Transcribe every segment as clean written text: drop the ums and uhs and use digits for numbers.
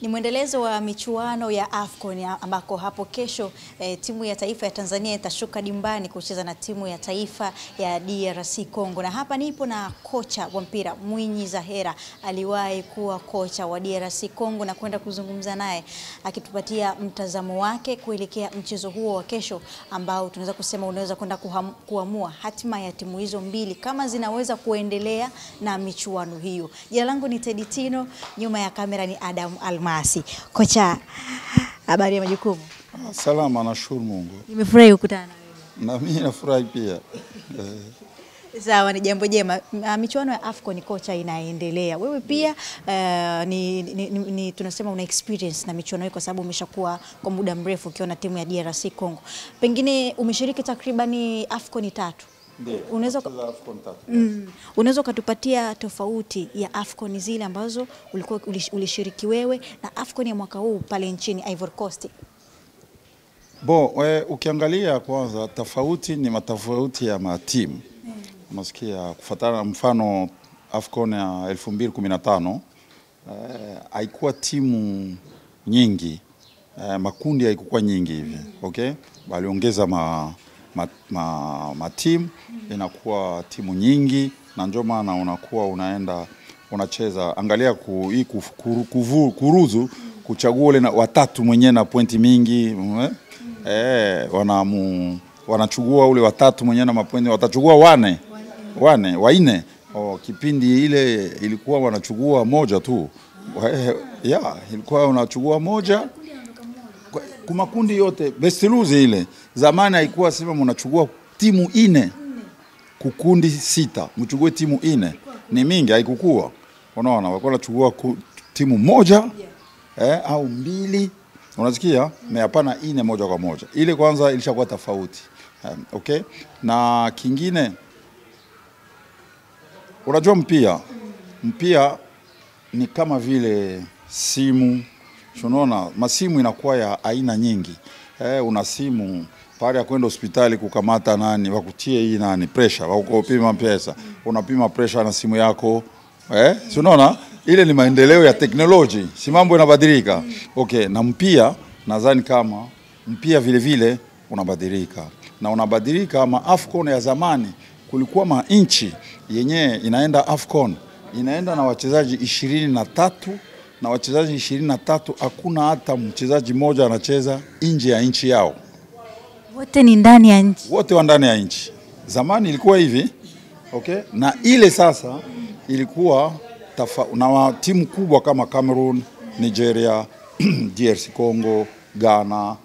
Ni mwendelezo wa michuano ya AFCON ambako hapo kesho timu ya taifa ya Tanzania itashuka dimbani kucheza na timu ya taifa ya DRC Congo. Na hapa nipo na kocha wa mpira Mwinyi Zahera, aliwahi kuwa kocha wa DRC Congo, na kwenda kuzungumza naye akitupatia mtazamo wake kuelekea mchezo huo wa kesho ambao tunaweza kusema unaweza kwenda kuamua hatima ya timu hizo mbili kama zinaweza kuendelea na michuano hiyo. Jina langu ni Teddy Tino, nyuma ya kamera ni Adam Almasi. Kocha, habari ya majukumu? Salama, nashukuru Mungu. Nimefurahi kukutana na wewe. Na mimi nafurahi pia. Sawa, ni jambo jema. Michuano ya AFCON kocha inaendelea. Wewe pia tunasema una experience na michuano hii kwa sababu umeshakuwa kwa muda mrefu ukiona timu ya DRC Congo. Pengine umeshiriki takribani AFCON 3. Unaweza kutupatia tofauti ya AFCON zile ambazo ulishiriki wewe na AFCON ya mwaka huu pale nchini Ivory Coast? Ukiangalia kwanza tofauti ni matofauti ya matimu. Unasikia kufuatana na mfano AFCON ya 2015 haikuwa timu nyingi, makundi haikuwa nyingi hivi, okay? Waliongeza timu, inakuwa timu nyingi, na ndio maana unakuwa unaenda unacheza, angalia kuruzu kuchagua wale watatu mwenye na pointi mingi, wanachukua ule watatu mwenye na mapointi, watachukua wanne. Kipindi ile ilikuwa wanachukua moja tu. Ilikuwa wanachukua moja kwa makundi yote. Best lose ile zamani haikuwa sema mnachukua timu 4 kukundi 6, mchukue timu 4 ni mingi, haikukua. Unaona, walikuwa wanachukua timu moja au 2, unasikia, hapana 4 moja kwa moja. Ile kwanza ilishakuwa tofauti. Okay? Na kingine, unajua mpia ni kama vile simu. Unaona, masimu inakuwa ya aina nyingi. Una simu pale ya kwenda hospitali kukamata nani, wakutie hii nani pressure, wakupima pesa. Unapima pressure na simu yako. Unaona, ile ni maendeleo ya teknolojia. Si mambo yanabadilika. Okay, na mpia nadhani kama mpia vile vile unabadilika. Na unabadilika kama AFCON ya zamani kulikuwa inchi yenye inaenda AFCON, inaenda na wachezaji 23, na wachezaji 23 hakuna hata mchezaji mmoja anacheza nje ya nchi yao. Wote ni ndani ya nchi. Wote wa ndani ya nchi. Zamani ilikuwa hivi. Okay? Na ile sasa ilikuwa na timu kubwa kama Cameroon, Nigeria, DRC Congo, Ghana,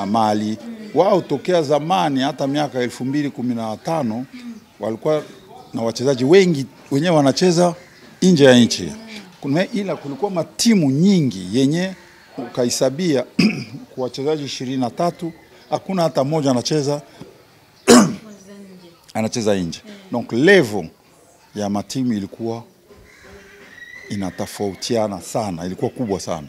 Mali. Wao tokea zamani hata miaka 2015 walikuwa na wachezaji wengi wenyewe wanacheza nje ya nchi. Ila kulikuwa matimu nyingi yenye ukaisabia kwa wachezaji 23, hakuna hata mmoja anacheza nje. Donc level ya matimu ilikuwa inatofautiana sana, ilikuwa kubwa sana.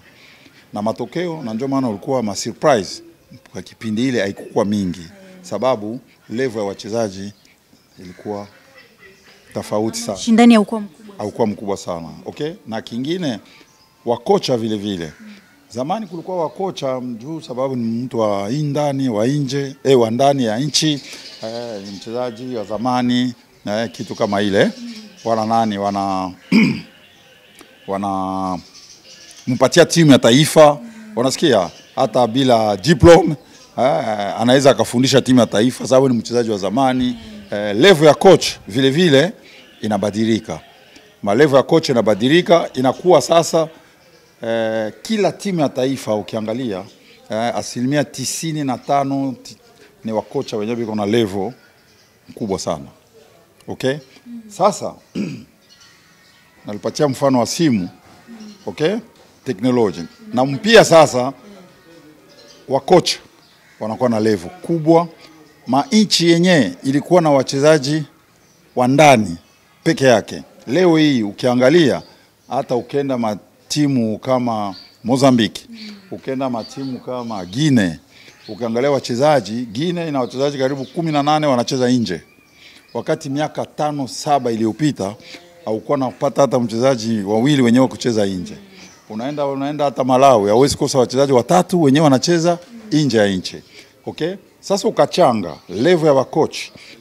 Na matokeo, na ndio maana ulikuwa surprise kwa kipindi ile haikuwa mingi, sababu level ya wachezaji ilikuwa tofauti sana. Shindani haukuwa mkubwa sana. Okay? Na kingine, wakocha vile vile. Zamani kulikuwa wakocha juu sababu ni mtu wa ndani, wa nje, wa ndani ya nchi, mchezaji wa zamani, kitu kama ile. Wana mpatia timu ya taifa, unasikia, hata bila diploma, anaweza akafundisha timu ya taifa sababu ni mchezaji wa zamani. Level ya coach vile vile inabadilika. Level ya coach inabadilika, inakuwa sasa kila timu ya taifa ukiangalia 95% ni wakocha wenyewe biko na level kubwa sana. Okay? Sasa nalipatia mfano wa simu. Okay? Technology. Na mpia sasa wakocha wanakuwa na level kubwa. Inchi yenyewe ilikuwa na wachezaji wa ndani peke yake. Leo hii ukiangalia hata ukenda matimu kama Mozambique, ukenda matimu kama Guinea, ukiangalia wachezaji, Guinea ina wachezaji karibu 18 wanacheza nje. Wakati miaka 5-7 iliyopita haukuwa unapata hata mchezaji wawili wenyewe kucheza nje. unaenda hata Malawi, hauwezi kosa wachezaji watatu wenyewe wanacheza nje ya nchi. Okay? Sasa ukachanga level ya coach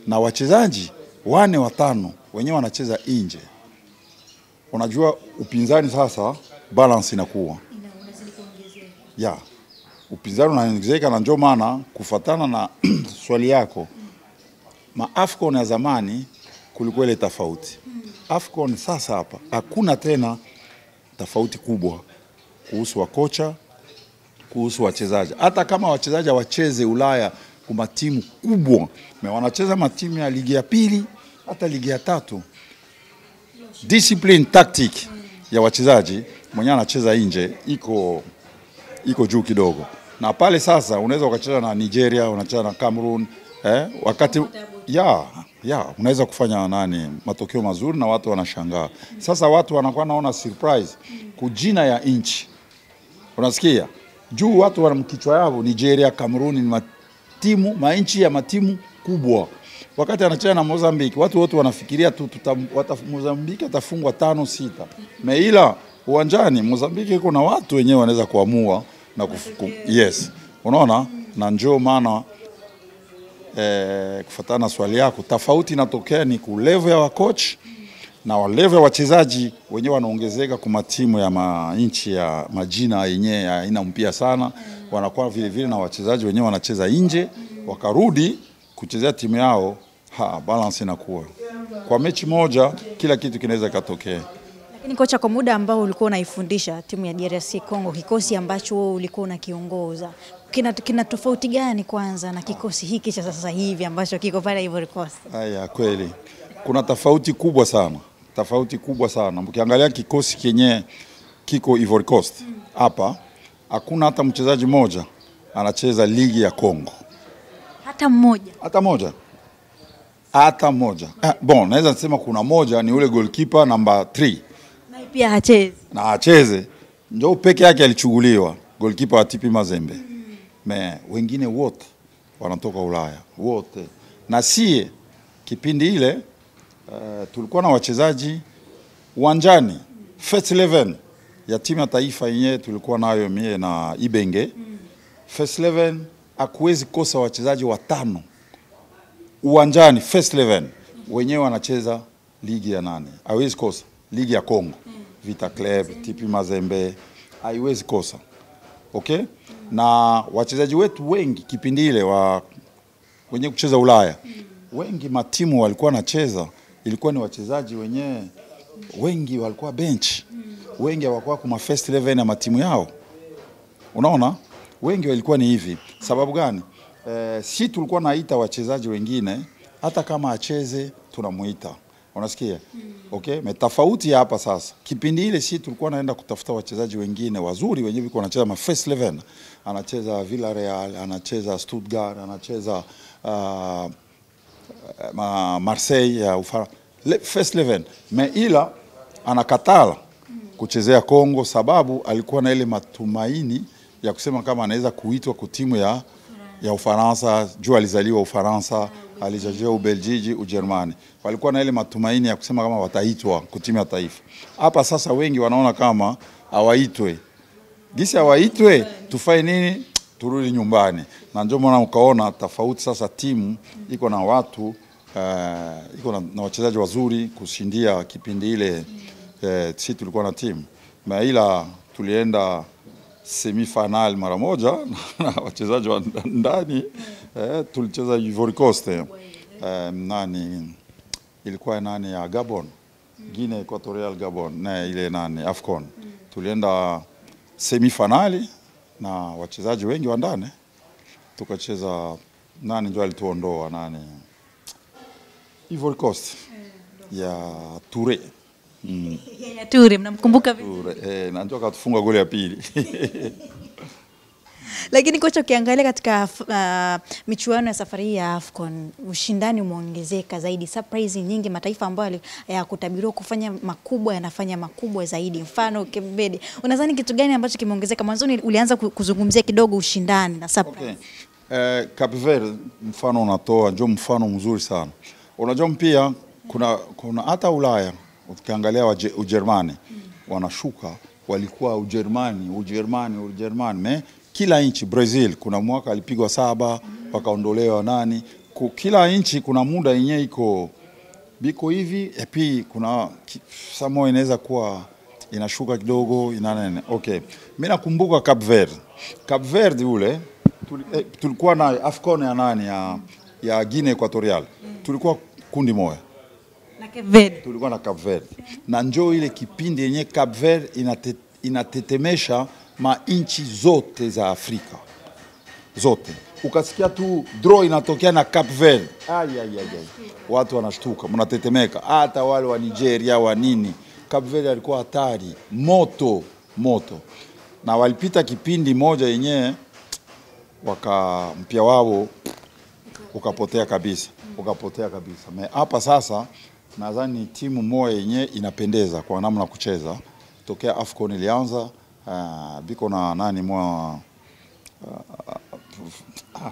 na wachezaji 4 5 wenyewe wanacheza nje. Unajua upinzani sasa balance inakuwa. Unazidi kuongezeka. Yeah. Upinzani unaongezeka, na ndio maana kufuatana na swali yako, AFCON ya zamani kulikuwa ile tofauti. AFCON sasa hapa hakuna tena tofauti kubwa kuhusu kocha, kuhusu wachezaji. Hata kama wachezaji wacheze Ulaya kwa timu kubwa, wanacheza matimu ya ligi ya pili hata ligi ya tatu. Discipline tactic ya wachezaji mwenye anacheza nje iko juu kidogo. Na pale sasa unaweza ukacheza na Nigeria, unacheza na Cameroon, wakati unaweza kufanya matokeo mazuri na watu wanashangaa. Sasa watu wanakuwa naona surprise kujina ya inchi. Unasikia? Juu watu wana mkichwa yao Nigeria, Cameroon ni mainchi ya matimu kubwa. Wakati anacheza na Mozambique, watu wote wanafikiria tu Mozambique atafungwa 5-6. Meila uwanjani Mozambique iko na watu wenyewe wanaweza kuamua na yes. Unaona? Na njoo maana kufuatana swali yako, tofauti inatokea ni ku level ya coach na level ya wachezaji wenyewe wanaongezeka kwa timu ya nchi ya majina yenyewe haina mpia sana, wanakuwa vile vile na wachezaji wenyewe wanacheza nje, wakarudi kuchezea timu yao, balance inakuwa. Kwa mechi moja kila kitu kinaweza katokea. Lakini kocha, kwa muda ambao ulikuwa unaifundisha timu ya DRC Congo, kikosi ambacho wewe ulikuwa unakiongoza, kina tofauti gani kwanza na kikosi hiki cha sasa hivi ambacho kiko pale Ivory Coast? Haya, kweli kuna tofauti kubwa sana. Tofauti kubwa sana. Mkiangalia kikosi kenye kiko Ivory Coast hapa, hakuna hata mchezaji mmoja anacheza ligi ya Congo. Hata mmoja? Hata mmoja. Bon, naweza kusema kuna moja, ni ule goalkeeper number 3. Na pia hachezi. Na hacheze. Ndio peke yake alichuguliwa, goalkeeper wa TP Mazembe. Wengine wote wanatoka Ulaya, wote. Na sie kipindi ile tulikuwa na wachezaji uwanjani. First 11 ya timu ya taifa yenyewe tulikuwa nayo mie na Ibenge. First 11 hakuwezi kosa wachezaji 5 uwanjani. First 11 wenyewe wanacheza ligi ya 8. Hawezi kosa ligi ya Congo. Vita Club, TP Mazembe, haiwezi kosa. Okay? Na wachezaji wetu wengi kipindi ile wenye kucheza Ulaya, wengi matimu walikuwa wanacheza ilikuwa ni wachezaji wenyewe, wengi walikuwa bench, wengi hawakuwa kwa first 11 ya matimu yao. Unaona? Wengi walikuwa ni hivi. Sababu gani? Si tulikuwa naita wachezaji wengine hata kama acheze tunamuita. Unasikia? Okay? Tofauti hapa sasa. Kipindi ile si tulikuwa naenda kutafuta wachezaji wengine wazuri wenyewe walikuwa wanacheza first 11. Anacheza Villarreal, anacheza Stuttgart, anacheza Marseille ya Ufaransa. First 11. Ila anakatala kuchezea Kongo sababu alikuwa na ile matumaini ya kusema kama anaweza kuitwa kwa timu ya Ufaransa. Juu alizaliwa Ufaransa, alizaliwa Ubelgiji, Ujerumani. Walikuwa na ile matumaini ya kusema kama wataitwa kwa timu ya taifa. Hapa sasa wengi wanaona kama hawaitwe. Gisi hawaitwe, tufanye nini? Turudi nyumbani. Na ndio maana ukaona tofauti sasa, timu iko na watu iko na wachezaji wazuri kushindia kipindi ile. Sisi tulikuwa na timu. Ila tulienda semi-final mara moja na wachezaji wa ndani. Tulicheza Ivory Coast. Ilikuwa ya Gabon. Guinea Equatorial Gabon, na ile AFCON. Tulienda semi-finali na wachezaji wengi wa ndani. Tukacheza ndio alituondoa Ivory Coast ya Touré. Ya Touré, mnamkumbuka vizuri? Na ndio akatufunga goli ya pili. Lakini kocha, ukiangalia katika michuano ya safari ya AFCON, ushindani umeongezeka zaidi, surprise nyingi, mataifa ambayo kutabiriwa kufanya makubwa yanafanya makubwa zaidi. Mfano Cape Verde. Unadhani kitu gani ambacho kimeongezeka? Mwanzoni ulianza kuzungumzia kidogo ushindani na surprise. Okay. Cape Verde mfano unatoa, ndio mfano mzuri sana. Unajua pia kuna hata Ulaya ukiangalia Ujerumani wanashuka walikuwa Ujerumani. Me kila nchi, Brazil kuna mwaka alipigwa 7 wakaondolewa nani. Kila nchi kuna muda yenyewe iko biko hivi, epi kuna samo inaweza kuwa inashuka kidogo inanene. Okay, mimi nakumbuka Cape Verde ule tulikuwa na AFCON ya nani ya Guinea Equatorial, tulikuwa kundi moja na Cape Verde. Tulikuwa na Cape Verde na njoo ile kipindi yenye Cape Verde inatetemesha mainchi zote za Afrika zote. Ukasikia tu draw inatokea na Cape Verde, watu wanashtuka, mnatetemeka. Hata wale wa Nigeria wa nini, Cape Verde alikuwa hatari, moto. Na walipita kipindi moja yenyewe mpia wao ukapotea kabisa. Hapa sasa nadhani timu moja yenyewe inapendeza kwa namna kucheza. Tokea AFCON ilianza biko na nani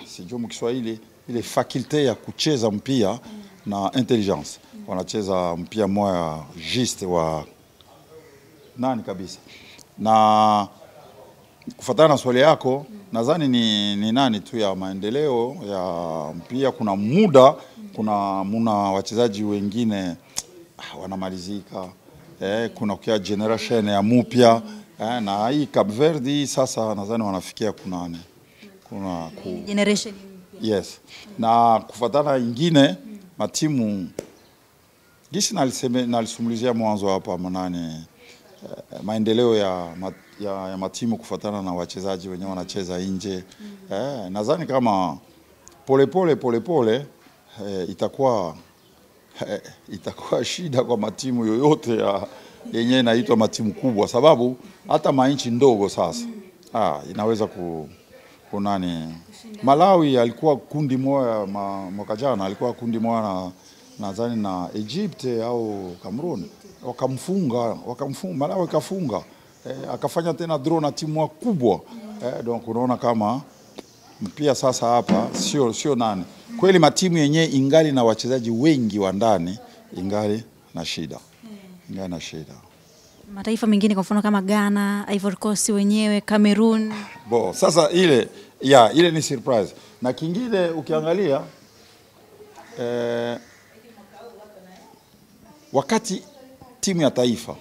sijui Kiswahili, ile fakulte ya kucheza mpia na intelligence. Wanacheza mpia moja juste wa nani kabisa. Na kufuatana na swali yako, nadhani ni nani tu ya maendeleo ya mpia, kuna muda muna wachezaji wengine wanamalizika, kuna kia generation ya mupya, na hii Cape Verde sasa nadhani wanafikia kuna generation. Yes. Na kufuatana ingine matimu gisi nalisumulizia mwanzo hapa manane, maendeleo ya matimu kufuatana na wachezaji wenyewe wanacheza nje. Nadhani kama pole itakuwa shida kwa matimu yoyote yenyewe inaitwa matimu kubwa, sababu hata mainchi ndogo sasa inaweza kunani. Malawi alikuwa kundi moja mwaka jana, alikuwa kundi moja nadhani na Egypt au Cameroon, wakamfunga Malawi kafunga, akafanya tena draw na timu kubwa. Donc unaona kama pia sasa hapa sio nani kweli, matimu yenyewe ingali na wachezaji wengi wa ndani, ingali na shida. Mataifa mengine kwa mfano kama Ghana, Ivory Coast wenyewe, Cameroon. Sasa ile ni surprise. Na kingine ukiangalia wakati timu ya taifa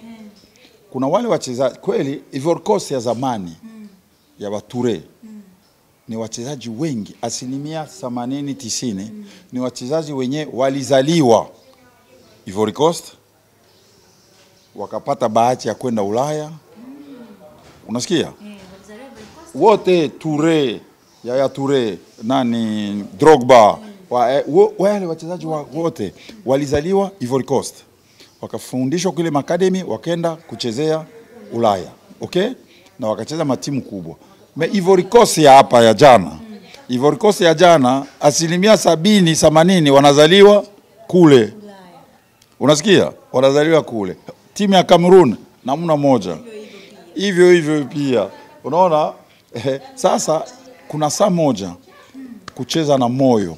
kuna wale wachezaji kweli, Ivory Coast ya zamani ya Bature ni wachezaji wengi, 80-90 ni wachezaji wenye walizaliwa Ivory Coast, wakapata bahati ya kwenda Ulaya. Unasikia? Wote Toure, Yaya Toure, nani Drogba, wale wachezaji wote walizaliwa Ivory Coast. Wakafundishwa kule academy, wakaenda kuchezea Ulaya. Okay? Na wakacheza matimu kubwa. Ivory Coast ya hapa ya jana. Ivory Coast ya jana 70-80 wanazaliwa kule. Unasikia? Wanazaliwa kule. Timu ya Cameroon namna moja. Hivyo pia. Unaona? Sasa kuna saa moja kucheza na moyo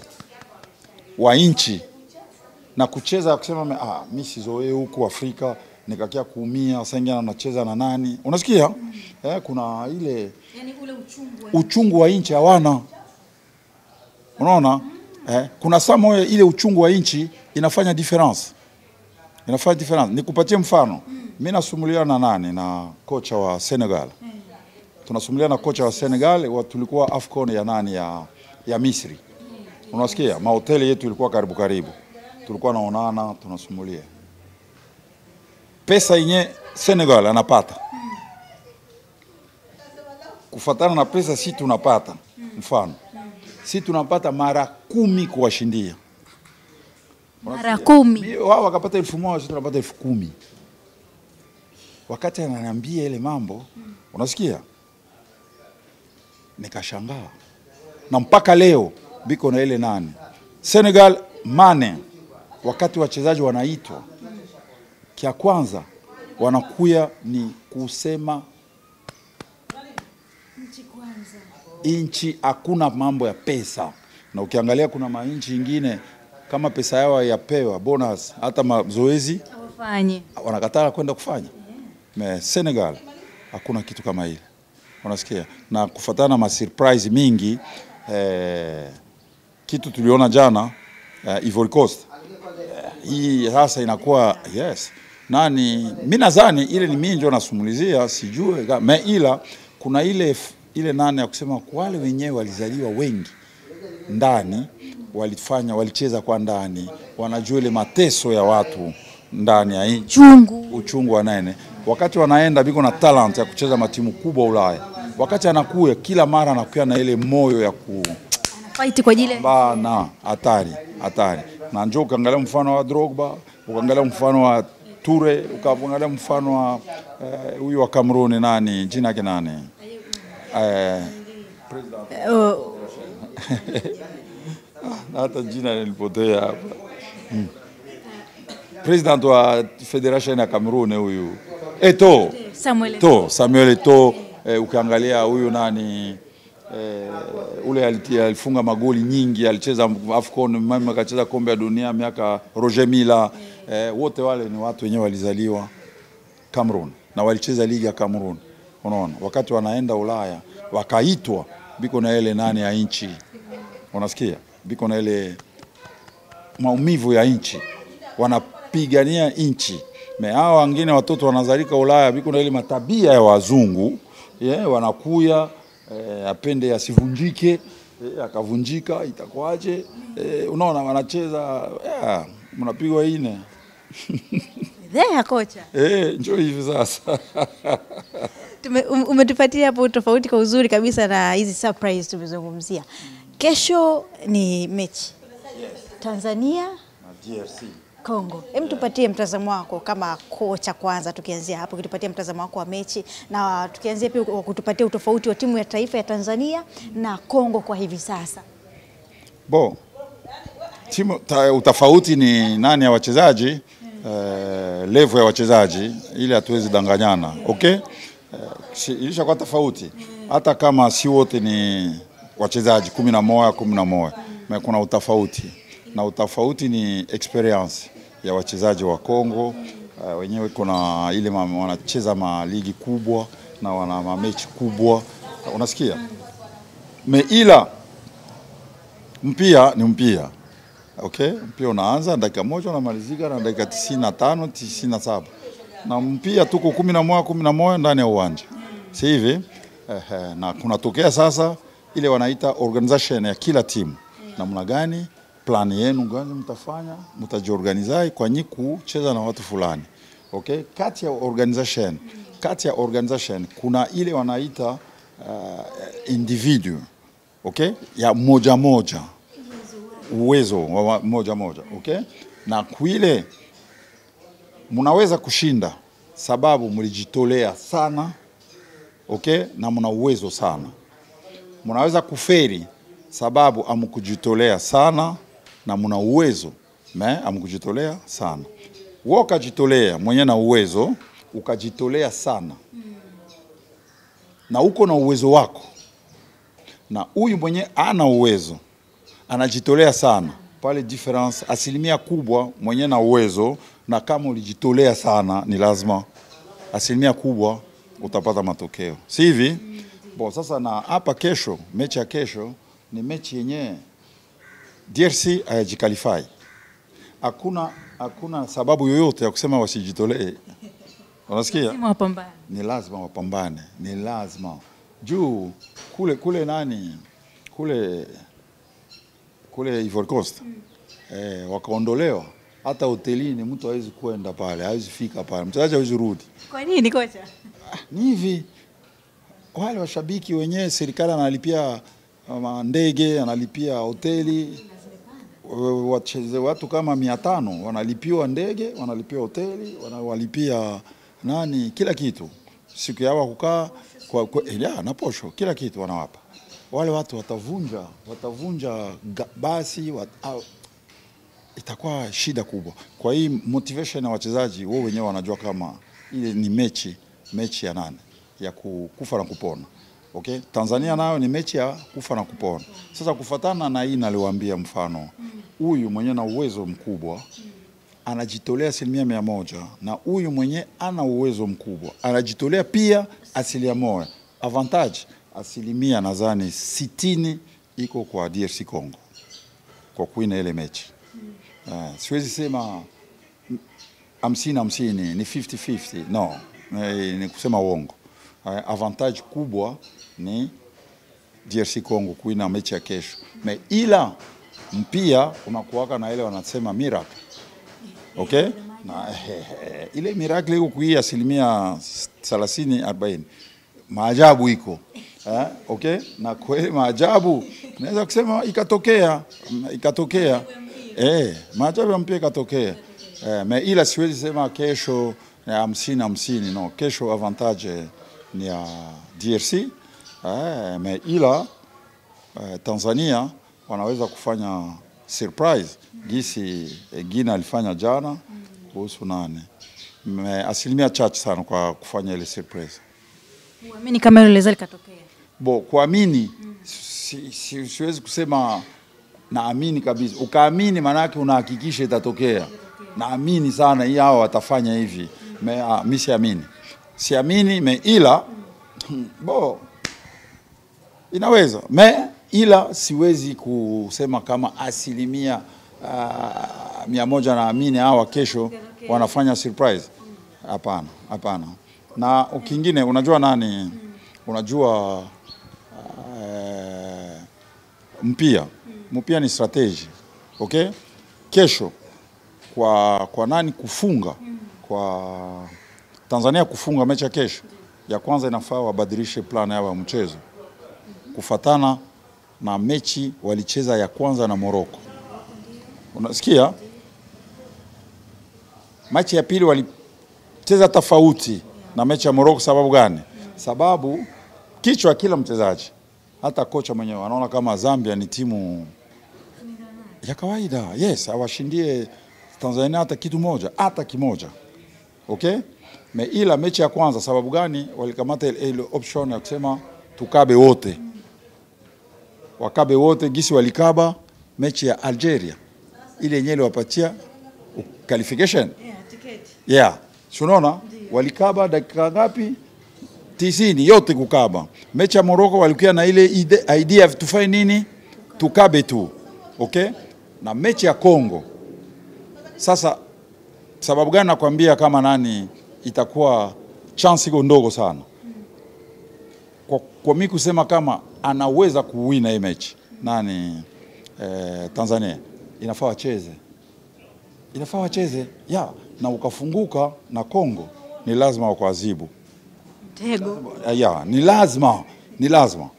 wa nchi na kucheza kusema mimi sizoee huku Afrika nikakia kuumia, sasa anacheza na nani. Unasikia? Kuna ile yani ule uchungu wa nchi hawana. Unaona? Kuna saa moja ile uchungu wa nchi inafanya difference. Nikupatie mfano. Mimi nasumulia na nani, na kocha wa Senegal. Tunasumulia na kocha wa Senegal, tulikuwa AFCON ya nani ya Misri. Unasikia? Mahoteli yetu ilikuwa karibu. Tulikuwa naonana, tunasumulia. Pesa yenye Senegal anapata, kufuatana na pesa si tunapata, mfano si tunapata mara 10 kuwashindia. Mara 10. Wao wakapata 1000, sisi tunapata 10,000. Wakati ananiambia ile mambo, unasikia? Nikashangaa. Na mpaka leo biko na ile nani. Senegal Mane, wakati wachezaji wanaitwa, kia kwanza wanakuya ni kusema nchi kwanza. Inchi hakuna mambo ya pesa. Na ukiangalia kuna mainchi ingine kama pesa yao yapewa bonus, hata mazoezi hawafanye, wanakataa kwenda kufanya. Senegal hakuna kitu kama ile. Unasikia? Na kufuatana na surprise mingi kitu tuliona jana Ivory Coast. Hii hasa inakuwa yes. Mimi nadhani ile ni mimi ndio nasumulizia sijue ila kuna ile nani ya kusema wale wenyewe walizaliwa wengi ndani walicheza kwa ndani, wanajua ile mateso ya watu ndani ya nchi, uchungu wa nene. Wakati wanaenda biko na talent ya kucheza matimu kubwa Ulaya. Wakati anakuya kila mara anakuwa na ile moyo ya fight kwa ajili bana hatari. Na njoo ukaangalia mfano wa Drogba, ukaangalia mfano wa Toure, ukaangalia mfano wa huyu wa Cameroon nani, jina yake nani? Hata jina nilipotea hapa. President wa Federation ya Cameroon huyu. Samuel Eto'o, ukiangalia huyu nani ule alifunga magoli nyingi, alicheza AFCON, mama akacheza kombe ya dunia miaka Roger Mila, wote wale ni watu wenyewe walizaliwa Cameroon na walicheza ligi ya Cameroon. Unaona, wakati wanaenda Ulaya wakaitwa biko na ile nani ya nchi. Unasikia? Biko na ile maumivu ya nchi. Wanapigania nchi. Hao wengine watoto wanazalika Ulaya biko na ile matabia ya wazungu, wanakuya apende asivunjike, akavunjika itakuaje? Unaona wanacheza mnapigwa ine. Kocha. Njoo hivi sasa. Umetupatia hapo tofauti kwa uzuri kabisa na hizi surprise tumezungumzia. Kesho ni mechi. Tanzania na DRC Kongo. Tupatie mtazamo wako kama kocha kwanza, tukianzia hapo kutupatia mtazamo wako wa mechi na tukianzia pia kutupatia utofauti wa timu ya taifa ya Tanzania na Kongo kwa hivi sasa. Timu utofauti ni nani ya wachezaji, level ya wachezaji ili hatuwezi danganyana. Okay? Ilisha kwa tofauti. Hata kama si wote ni wachezaji 11 kuna utofauti. Na utofauti ni experience ya wachezaji wa Kongo, wenyewe kuna ile wanacheza ligi kubwa na wana mechi kubwa. Unasikia? Ila mpira ni mpira. Okay? Mpira unaanza dakika moja unamalizika na dakika 95 97. Na mpira tuko 11 ndani ya uwanja. Si hivi? Na kunatokea sasa ile wanaita organization ya kila timu. Namna gani? Plan yenu gani mtafanya, mtajiorganize kwa kucheza na watu fulani. Okay? Kati ya organization kuna ile wanaita individual. Okay? Ya moja uwezo wa moja. Okay? Na kuile mnaweza kushinda sababu mlijitolea sana. Okay? Na mna uwezo sana. Mnaweza kuferi sababu amkujitolea sana na mna uwezo amkujitolea sana. Wewe ukajitolea mwenye na uwezo, ukajitolea sana. Na uko na uwezo wako. Na huyu mwenye ana uwezo, anajitolea sana. Pale difference asilimia kubwa mwenye na uwezo na kama ulijitolea sana ni lazima asilimia kubwa utapata matokeo. Si hivi? Sasa na hapa kesho, mechi ya kesho ni mechi yenye DRC hayajikalifai. Hakuna sababu yoyote ya kusema wasijitolee. Unasikia? Ni lazima wapambane. Ni lazima. Juu kule nani? Kule Ivory Coast. Wakaondolewa. Hata hotelini mtu hawezi kwenda pale, hawezi fika pale. Mchezaji hawezi rudi. Kwa nini kocha? Ni hivi. Wale washabiki wenyewe serikali analipia ndege, analipia hoteli. Watu kama 500 wanalipiwa ndege, wanalipiwa hoteli, wanalipia kila kitu. Siku yao kukaa na posho, kila kitu wanawapa. Wale watu watavunja basi, itakuwa shida kubwa. Kwa hii motivation ya wachezaji wao wenyewe wanajua kama ile ni mechi ya nani? Ya kufa na kupona. Okay? Tanzania nayo ni mechi ya kufa na kupona. Sasa kufatana na hii naliwaambia mfano. Huyu mwenye na uwezo mkubwa anajitolea 100%, na huyu mwenye ana uwezo mkubwa anajitolea pia 100%. Avantage 60% nadhani 60 iko kwa DRC Congo kwa kuina ile mechi. Siwezi sema 50-50 ni 50-50, no, ni kusema uongo. Avantage kubwa ni DRC Congo kuina mechi ya kesho. Ila mpia unakuwaka na ile wanasema miracle. Okay? Na ile miracle iko kuia 30-40. Maajabu iko. Okay? Na kweli maajabu naweza kusema ikatokea. Maajabu ya mpia ikatokea. Ila siwezi sema kesho 50-50, no. Kesho avantage ni ya DRC. Ila Tanzania wanaweza kufanya surprise gisi Gina alifanya jana kuhusu nane. Asilimia chache sana kwa kufanya ile surprise. Uamini kama ile result katokea? Kuamini siwezi kusema naamini kabisa. Ukaamini maana yake unahakikisha itatokea. Naamini sana hii hao watafanya hivi. Mimi siamini. Siamini ila inaweza. Ila siwezi kusema kama 100% naamini hawa kesho wanafanya surprise. Hapana. Na ukingine unajua nani? Unajua mpia ni strategy. Okay? Kesho kwa nani kufunga? Kwa Tanzania kufunga mechi ya kesho. Ya kwanza inafaa wabadilishe plan yao ya mchezo kufatana na mechi walicheza ya kwanza na Morocco. Unasikia? Mechi ya pili walicheza tofauti na mechi ya Morocco. Sababu gani? Sababu kichwa kila mchezaji, hata kocha mwenyewe anaona kama Zambia ni timu ya kawaida. Yes, awashindie Tanzania hata kitu moja, hata kimoja. Okay? Ila mechi ya kwanza sababu gani? Walikamata ile option ya kusema tukabe wote. Wakabe wote gisi walikaba mechi ya Algeria. Ile yenyewe wapatia qualification. Yeah. Unaona? Walikaba dakika ngapi? 90 yote kukaba. Mechi ya Morocco walikuwa na ile idea tufanye nini? Tukabe tu. Okay? Na mechi ya Congo. Sasa sababu gani nakwambia kama nani itakuwa chance iko ndogo sana. Kwa mimi kusema kama anaweza kuwina hii mechi nani Tanzania inafaa wacheze. Na ukafunguka na Congo ni lazima wakaadhibu. Mtego. Ni lazima.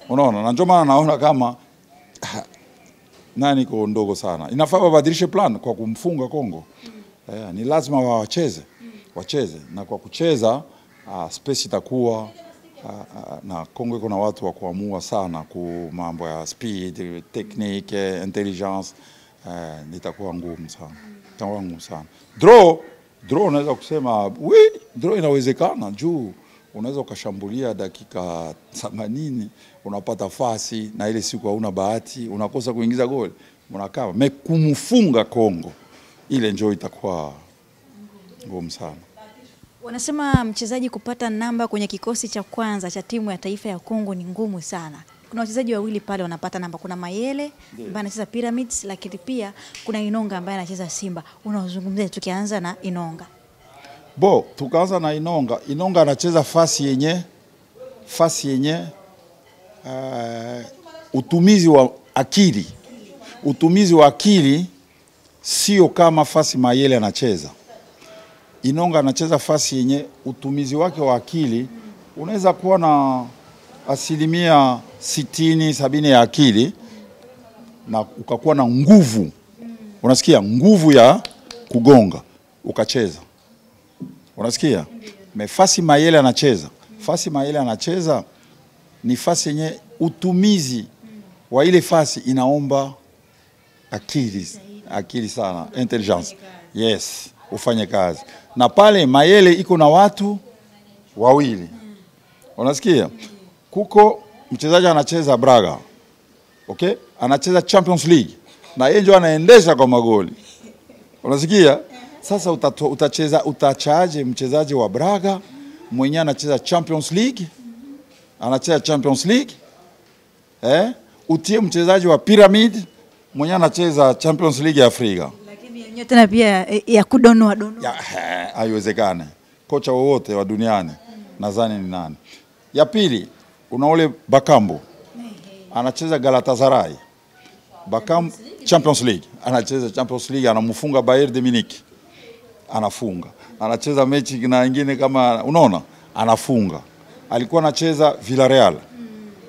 Unaona, na ndio maana naona kama nani iko ndogo sana. Inafaa wabadilishe plan kwa kumfunga Congo. Ni lazima wacheze na kwa kucheza space itakuwa na Congo iko na watu wa kuamua sana ku mambo ya speed, technique, intelligence. Nitakuwa ngumu sana. Draw unaweza kusema draw inawezekana juu unaweza ukashambulia dakika 80 unapata fasi na ile siku hauna bahati unakosa kuingiza goli unakaa. Kumfunga Congo ile njoo itakuwa ngumu sana. Wanasema mchezaji kupata namba kwenye kikosi cha kwanza cha timu ya taifa ya Congo ni ngumu sana. Kuna wachezaji wawili pale wanapata namba. Kuna Mayele ambaye anacheza Pyramids, lakini pia kuna Inonga ambaye anacheza Simba. Unazungumzia tukianza na Inonga? Tukaanza na Inonga. Inonga anacheza fasi yenye utumizi wa akili. Utumizi wa akili sio kama fasi Mayele anacheza. Inonga anacheza fasi yenye utumizi wake wa akili unaweza kuwa na 60-70 ya akili na ukakuwa na nguvu. Unasikia? Nguvu ya kugonga ukacheza. Unasikia? Fasi Mayele anacheza ni fasi yenye utumizi wa ile fasi inaomba akili sana, intelligence. Yes, ufanye kazi. Na pale Mayele iko na watu wawili. Unasikia? Kuko mchezaji anacheza Braga. Okay? Anacheza Champions League. Na yeye ndio anaendesha kwa magoli. Unasikia? Sasa utachaje mchezaji wa Braga mwenye anacheza Champions League? Anacheza Champions League. Utie mchezaji wa Pyramid mwenye anacheza Champions League ya Afrika. Lakini yenyewe tena pia ya kudonoa. Haiwezekane. Kocha wowote wa duniani nadhani ni nani? Ya pili, una ule Bakambu. Anacheza Galatasaray. Bakambu Champions League. Anacheza Champions League, anamfunga Bayern de Munich. Anafunga. Anacheza mechi na nyingine kama unaona, anafunga. Alikuwa anacheza Villarreal.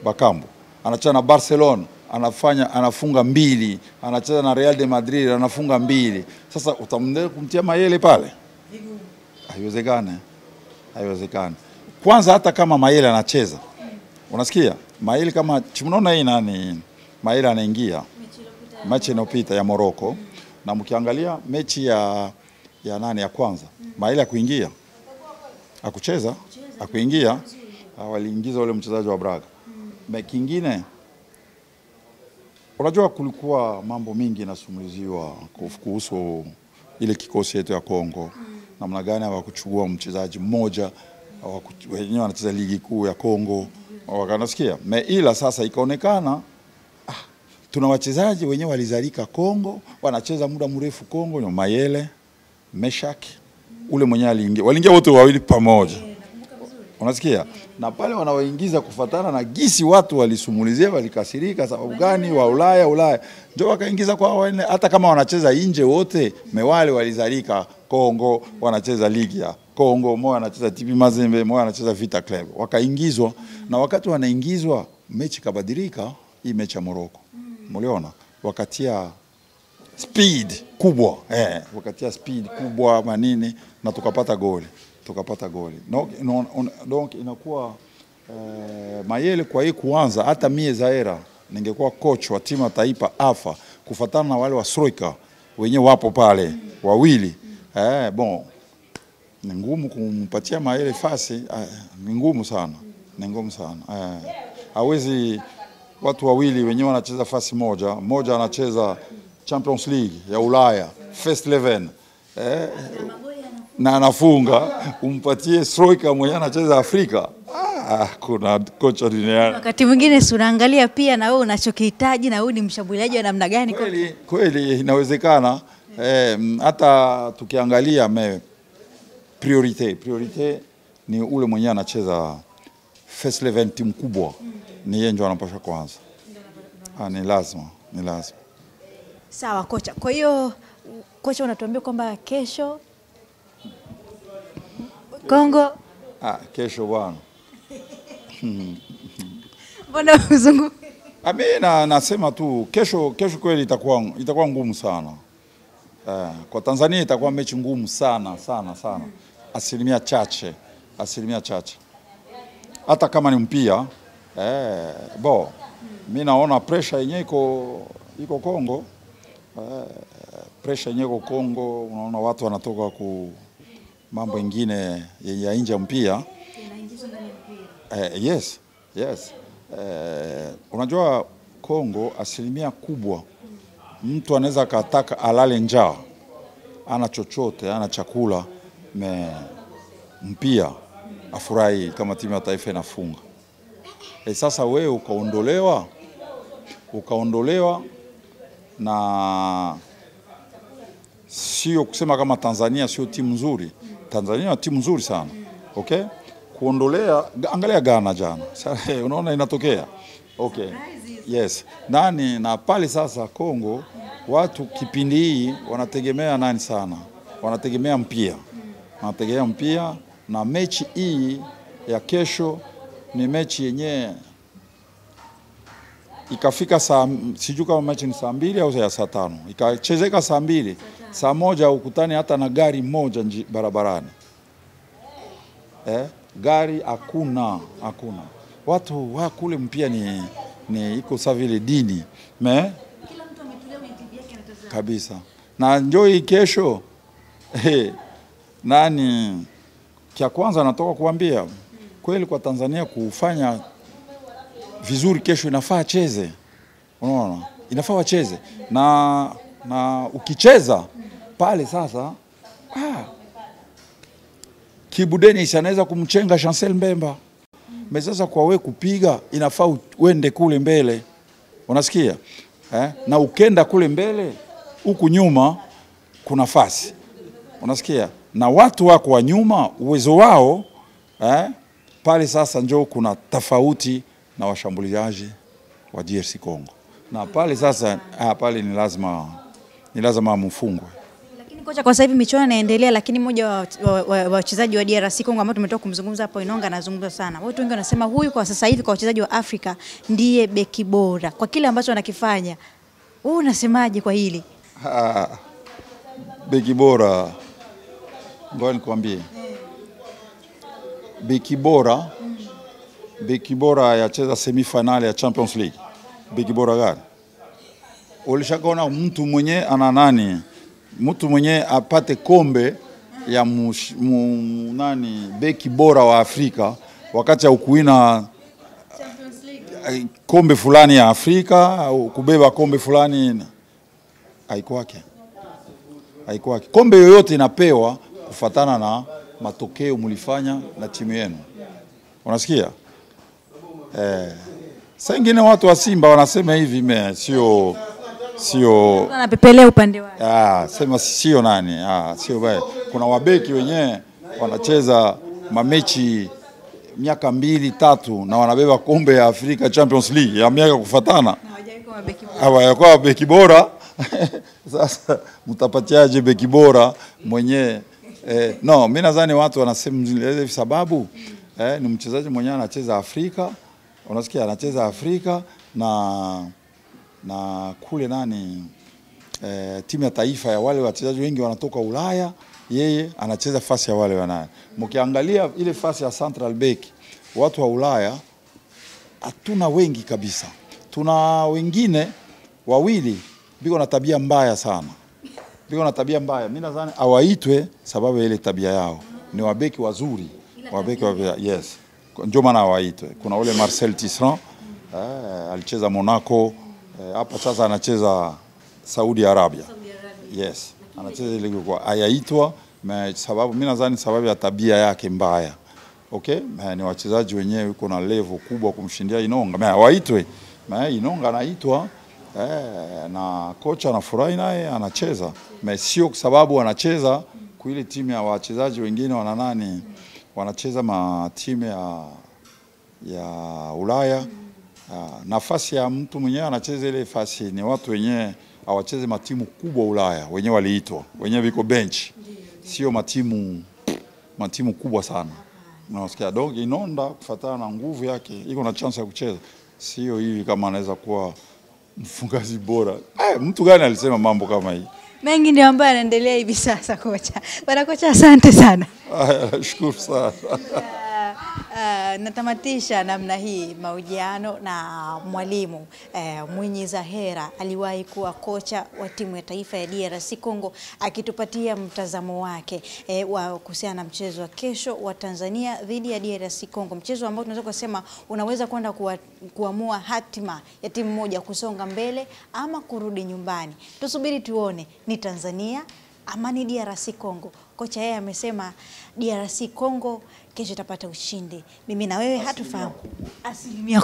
Bakambu. Anacheza na Barcelona, anafunga 2. Anacheza na Real de Madrid, anafunga 2. Sasa utamndelea kumtia Mayele pale? Haiwezekani. Kwanza hata kama Mayele anacheza. Unasikia? Mayele kama unaona hii nani? Mayele anaingia mechi inopita ya Morocco na mkiangalia mechi ya nani ya kwanza. Mayele akuingia. Akucheza, akuingia. Waliingiza ule mchezaji wa Braga. Kingine, unajua kulikuwa mambo mingi yanasumuliziwa kuhusu ile kikosi yetu ya Kongo. Namna gani hawakuchukua mchezaji mmoja, wenyewe wanacheza ligi kuu ya Kongo. Wakanasikia. Ila sasa ikaonekana tuna wachezaji wenyewe walizalika Kongo, wanacheza muda mrefu Kongo, ni Mayele, Meshak, ule mwenyewe aliingia. Waliingia wote wawili pamoja. Unasikia? Na pale wanaoingiza kufatana na gisi watu walisumulizia, walikasirika sababu gani wa Ulaya. Ndio wakaingiza kwa wale, hata kama wanacheza nje wote, mewale walizalika Kongo, wanacheza ligi ya Kongo, mmoja anacheza TP Mazembe, mmoja anacheza Vita Club. Wakaingizwa na wakati wanaingizwa mechi kabadilika, hii mechi ya Morocco. Mliona? Wakatia speed kubwa, wakatia speed kubwa manini na tukapata goli. Donc inakuwa Mayele kwa hii kuanza, hata mie Zaera ningekuwa coach wa timu ya taifa AFA kufatana na wale wa Stroika wenyewe wapo pale wawili. Ni ngumu kumpatia Mayele fasi, ni ngumu sana. Hawezi watu wawili wenyewe wanacheza fasi moja anacheza Champions League ya Ulaya, first 11. Na anafunga, umpatie Stroika mwenye anacheza Afrika. Kuna kocha duniani. Wakati mwingine unaangalia pia na wewe unachokihitaji na wewe ni mshambuliaji wa namna gani? Kweli inawezekana. Hata tukiangalia priorite ni ule mwenye anacheza first 11 timu kubwa. Ni yeye ndio anapaswa kwanza. Ni lazima. Sawa kocha. Kwa hiyo kocha unatuambia kwamba kesho Kongo kesho bwana. Mbona uzungu? Nasema tu kesho kweli itakuwa ngumu sana. Kwa Tanzania itakuwa mechi ngumu sana. Asilimia chache. Hata kama ni mpia mimi naona pressure yenyewe iko Kongo. Pressure yenyewe iko Kongo, unaona watu wanatoka ku mambo mengine ya nje mpia. Yes. Unajua Kongo asilimia kubwa mtu anaweza kataka alale njaa, ana chochote, ana chakula, mpia afurahi kama timu ya taifa inafunga. Sasa wewe ukaondolewa na sio kusema kama Tanzania sio timu nzuri. Tanzania ni timu nzuri sana. Okay? Kuondolea, angalia Ghana jana. Unaona inatokea. Okay. Yes. Na pale sasa Kongo watu kipindi hii wanategemea nani sana? Wanategemea mpia. Na mechi hii ya kesho ni mechi yenye ikafika sijui kama mechi ni saa 2 au ya saa 5. Ikachezeka saa 2. Saa 1 ukutani hata na gari moja barabarani. Gari hakuna. Watu kule mpia ni iko sawa vile dini. Kila mtu ametulia kwenye TV yake anatazama. Kabisa. Na njoo kesho kia kwanza natoka kuambia kweli kwa Tanzania kufanya vizuri kesho inafaa cheze. Unaona? Inafaa wacheze. Na ukicheza pale sasa Kibu Denis anaweza kumchenga Chancel Mbemba. Sasa kwa we kupiga inafaa uende kule mbele. Unasikia? Na ukenda kule mbele huku nyuma kuna nafasi. Unasikia? Na watu wako wa nyuma uwezo wao pale sasa njoo kuna tofauti na washambuliaji wa DRC Congo. Na pale sasa pale ni lazima mfungwe. Lakini kocha, kwa sasa hivi michuano inaendelea, lakini mmoja wa wachezaji wa DRC Congo ambao tumetoka kumzungumza hapo, Inonga, anazungumza sana. Watu wengi wanasema huyu kwa sasa hivi kwa wachezaji wa Afrika ndiye beki bora kwa kile ambacho anakifanya. Wewe unasemaje kwa hili? Beki bora, ngoja nikwambie. Beki bora yacheza semifinali ya Champions League. Beki bora gani? Ulishakaona mtu mwenye ana nani? Mtu mwenye apate kombe ya beki bora wa Afrika wakati ya ukuina Champions League, kombe fulani ya Afrika au kubeba kombe fulani, haikwake. Kombe yoyote inapewa kufatana na matokeo mlifanya na timu yenu. Unasikia? Sasa ingine watu wa Simba wanasema hivi, sio anapepelea upande wake. Sema sio nani? Sio baya. Kuna wabeki wenyewe wanacheza mamechi miaka 2-3 na wanabeba kombe ya Afrika Champions League ya miaka kufatana. Na hawajaikuwa beki bora. Sasa mtapatiaje beki bora mwenyewe? No, mimi nadhani watu wanasema zile sababu ni mchezaji mwenyewe anacheza Afrika. Unasikia, anacheza Afrika na kule timu ya taifa ya wale wachezaji wengi wanatoka Ulaya, yeye anacheza fasi ya wale wanane. Mkiangalia ile fasi ya central back, watu wa Ulaya hatuna wengi kabisa. Tuna wengine wawili biko na tabia mbaya sana. Mimi nadhani hawaitwe sababu ile tabia yao. Ni wabeki wazuri. Yes. Ndio maana hawaitwe. Kuna ule Marcel Tisserand, alicheza Monaco, hapa sasa anacheza Saudi Arabia. Yes. Anacheza ile kwa hayaitwa sababu mimi nadhani sababu ya tabia yake mbaya. Okay? Ni wachezaji wenyewe uko na level kubwa kumshindia Inonga. Hawaitwe. Inonga anaitwa na kocha anafurahi naye anacheza. Sio sababu anacheza kwa ile timu ya wachezaji wengine wanacheza timu ya Ulaya. Nafasi ya mtu mwenyewe anacheza ile nafasi ni watu wenyewe hawacheze matimu kubwa Ulaya, wenyewe waliitwa, wenyewe biko bench. Sio matimu kubwa sana. Unasikia dog Inonda kufuatana na nguvu yake iko na chance ya kucheza. Sio hivi kama anaweza kuwa mfungaji bora. Mtu gani alisema mambo kama hii? Mengi ndio ambayo yanaendelea hivi sasa kocha. Bwana kocha, asante sana. Shukuru sana. Natamatisha namna hii mahojiano na mwalimu Mwinyi Zahera. Aliwahi kuwa kocha wa timu ya taifa ya DRC Congo, akitupatia mtazamo wake wa kuhusiana na mchezo wa kesho wa Tanzania dhidi ya DRC Congo, mchezo ambao tunaweza kusema unaweza kwenda kuamua hatima ya timu moja kusonga mbele ama kurudi nyumbani. Tusubiri tuone ni Tanzania ama ni DRC Congo. Kocha yeye amesema DRC Congo kesho itapata ushindi. Mimi na wewe hatufahamu. Asilimia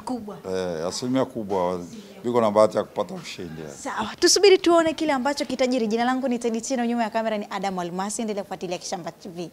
kubwa biko na bahati ya kupata ushindi. Sawa, tusubiri tuone kile ambacho kitajiri. Jina langu ni Teddy Tino, nyuma ya kamera ni Adam Almasi. Endelea kufuatilia Kishamba TV.